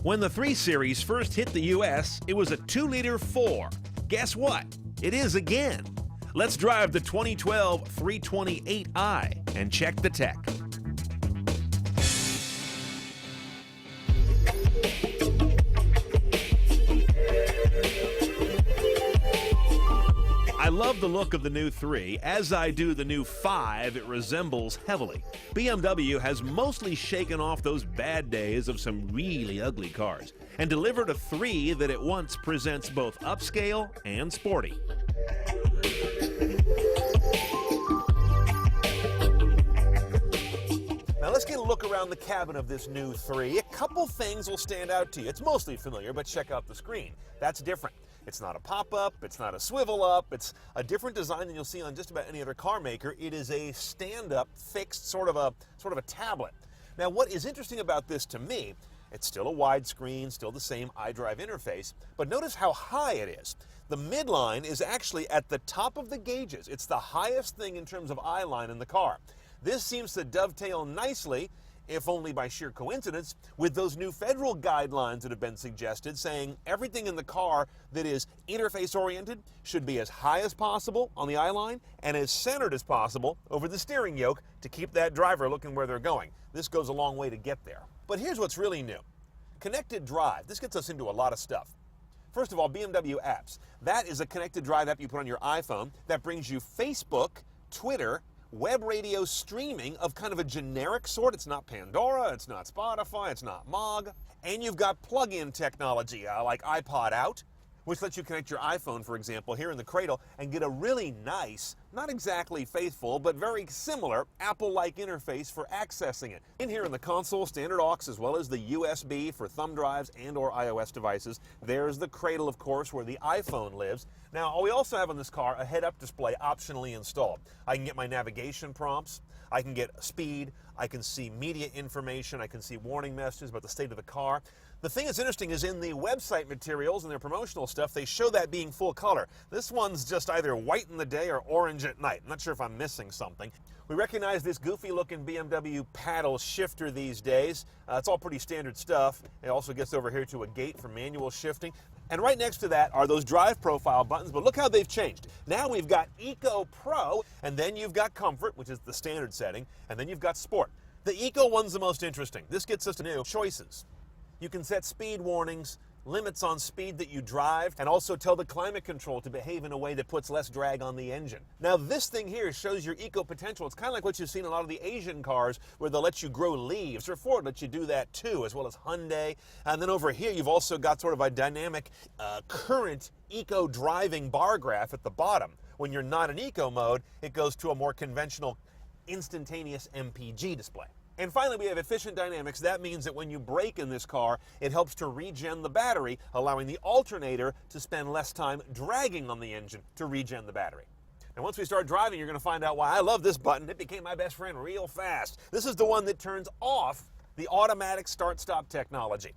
When the 3 Series first hit the US, it was a 2-liter 4. Guess what? It is again. Let's drive the 2012 328i and check the tech. I love the look of the new 3, as I do the new 5 it resembles heavily. BMW has mostly shaken off those bad days of some really ugly cars and delivered a 3 that at once presents both upscale and sporty. Now let's get a look around the cabin of this new 3. A couple things will stand out to you. It's mostly familiar, but check out the screen. That's different. It's not a pop-up, it's not a swivel-up, it's a different design than you'll see on just about any other car maker. It is a stand-up, fixed sort of a tablet. Now what is interesting about this to me, it's still a widescreen, still the same iDrive interface, but notice how high it is. The midline is actually at the top of the gauges. It's the highest thing in terms of eye line in the car. This seems to dovetail nicely, if only by sheer coincidence, with those new federal guidelines that have been suggested, saying everything in the car that is interface-oriented should be as high as possible on the eye line and as centered as possible over the steering yoke to keep that driver looking where they're going. This goes a long way to get there. But here's what's really new. Connected Drive. This gets us into a lot of stuff. First of all, BMW apps. That is a connected drive app you put on your iPhone that brings you Facebook, Twitter, web radio streaming of kind of a generic sort. It's not Pandora, it's not Spotify, it's not Mog. And you've got plug-in technology like iPod Out, which lets you connect your iPhone, for example, here in the cradle and get a really nice, not exactly faithful, but very similar Apple-like interface for accessing it. In here in the console, standard aux as well as the USB for thumb drives and or iOS devices. There's the cradle, of course, where the iPhone lives. Now, we also have on this car a head-up display optionally installed. I can get my navigation prompts, I can get speed, I can see media information, I can see warning messages about the state of the car. The thing that's interesting is in the website materials and their promotional stuff, they show that being full color. This one's just either white in the day or orange at night. I'm not sure if I'm missing something. We recognize this goofy-looking BMW paddle shifter these days. It's all pretty standard stuff. It also gets over here to a gate for manual shifting. And right next to that are those drive profile buttons, but look how they've changed. Now we've got Eco Pro, and then you've got Comfort, which is the standard setting, and then you've got Sport. The Eco one's the most interesting. This gets us to new choices. You can set speed warnings, limits on speed that you drive, and also tell the climate control to behave in a way that puts less drag on the engine. Now this thing here shows your eco potential. It's kind of like what you've seen in a lot of the Asian cars where they'll let you grow leaves, or Ford lets you do that too, as well as Hyundai. And then over here you've also got sort of a dynamic current eco driving bar graph at the bottom. When you're not in eco mode, it goes to a more conventional instantaneous MPG display. And finally, we have efficient dynamics. That means that when you brake in this car, it helps to regen the battery, allowing the alternator to spend less time dragging on the engine to regen the battery. And once we start driving, you're going to find out why I love this button. It became my best friend real fast. This is the one that turns off the automatic start-stop technology.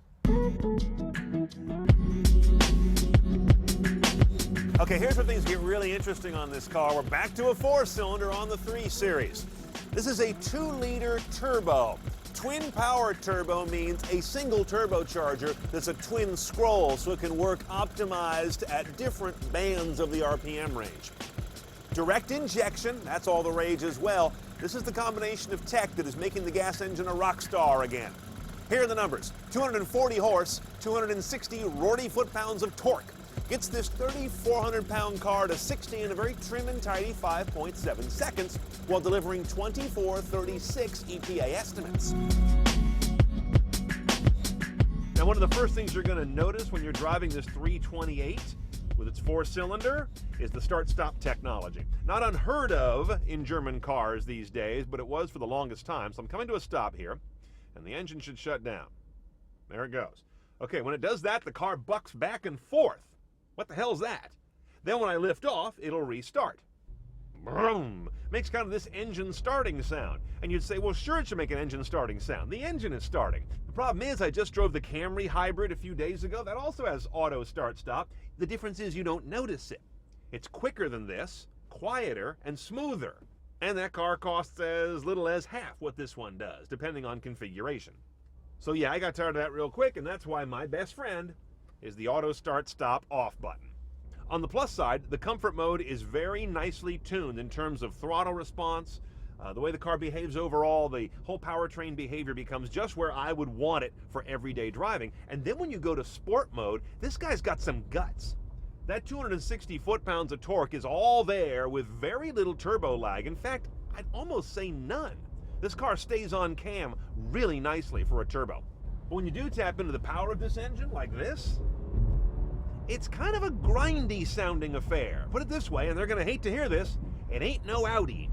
Okay, here's where things get really interesting on this car. We're back to a 4-cylinder on the 3 Series. This is a 2-liter turbo. Twin power turbo means a single turbocharger that's a twin scroll, so it can work optimized at different bands of the RPM range. Direct injection, that's all the rage as well. This is the combination of tech that is making the gas engine a rock star again. Here are the numbers. 240 horse, 260 roarty foot-pounds of torque. Gets this 3,400-pound car to 60 in a very trim and tidy 5.7 seconds while delivering 2436 EPA estimates. Now, one of the first things you're going to notice when you're driving this 328 with its 4-cylinder is the start-stop technology. Not unheard of in German cars these days, but it was for the longest time. So I'm coming to a stop here, and the engine should shut down. There it goes. Okay, when it does that, the car bucks back and forth. What the hell is that? Then when I lift off, it'll restart. Vroom! Makes kind of this engine starting sound. And you'd say, well, sure, it should make an engine starting sound. The engine is starting. The problem is I just drove the Camry hybrid a few days ago. That also has auto start-stop. The difference is you don't notice it. It's quicker than this, quieter, and smoother. And that car costs as little as half what this one does, depending on configuration. So yeah, I got tired of that real quick, and that's why my best friend is the auto start stop off button. On the plus side, the comfort mode is very nicely tuned in terms of throttle response, the way the car behaves overall. The whole powertrain behavior becomes just where I would want it for everyday driving. And then when you go to sport mode, this guy's got some guts. That 260 foot-pounds of torque is all there with very little turbo lag. In fact, I'd almost say none. This car stays on cam really nicely for a turbo. But when you do tap into the power of this engine like this, it's kind of a grindy sounding affair. Put it this way, and they're gonna hate to hear this, it ain't no Audi.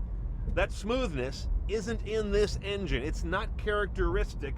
That smoothness isn't in this engine. It's not characteristic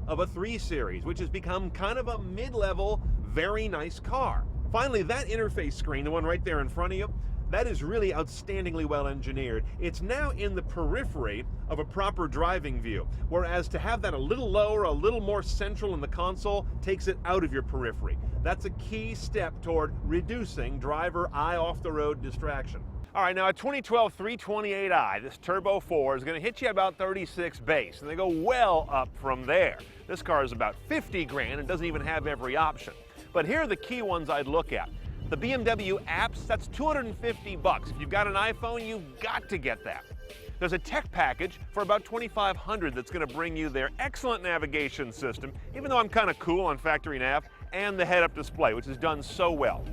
of a 3 Series, which has become kind of a mid-level, very nice car. Finally, that interface screen, the one right there in front of you, that is really outstandingly well engineered. It's now in the periphery of a proper driving view, whereas to have that a little lower, a little more central in the console takes it out of your periphery. That's a key step toward reducing driver eye off the road distraction. All right, now a 2012 328i, this Turbo 4 is going to hit you about 36 base, and they go well up from there. This car is about 50 grand and doesn't even have every option. But here are the key ones I'd look at. The BMW apps, that's 250 bucks. If you've got an iPhone, you've got to get that. There's a tech package for about 2,500 that's going to bring you their excellent navigation system, even though I'm kind of cool on factory nav, and the head-up display, which is done so well.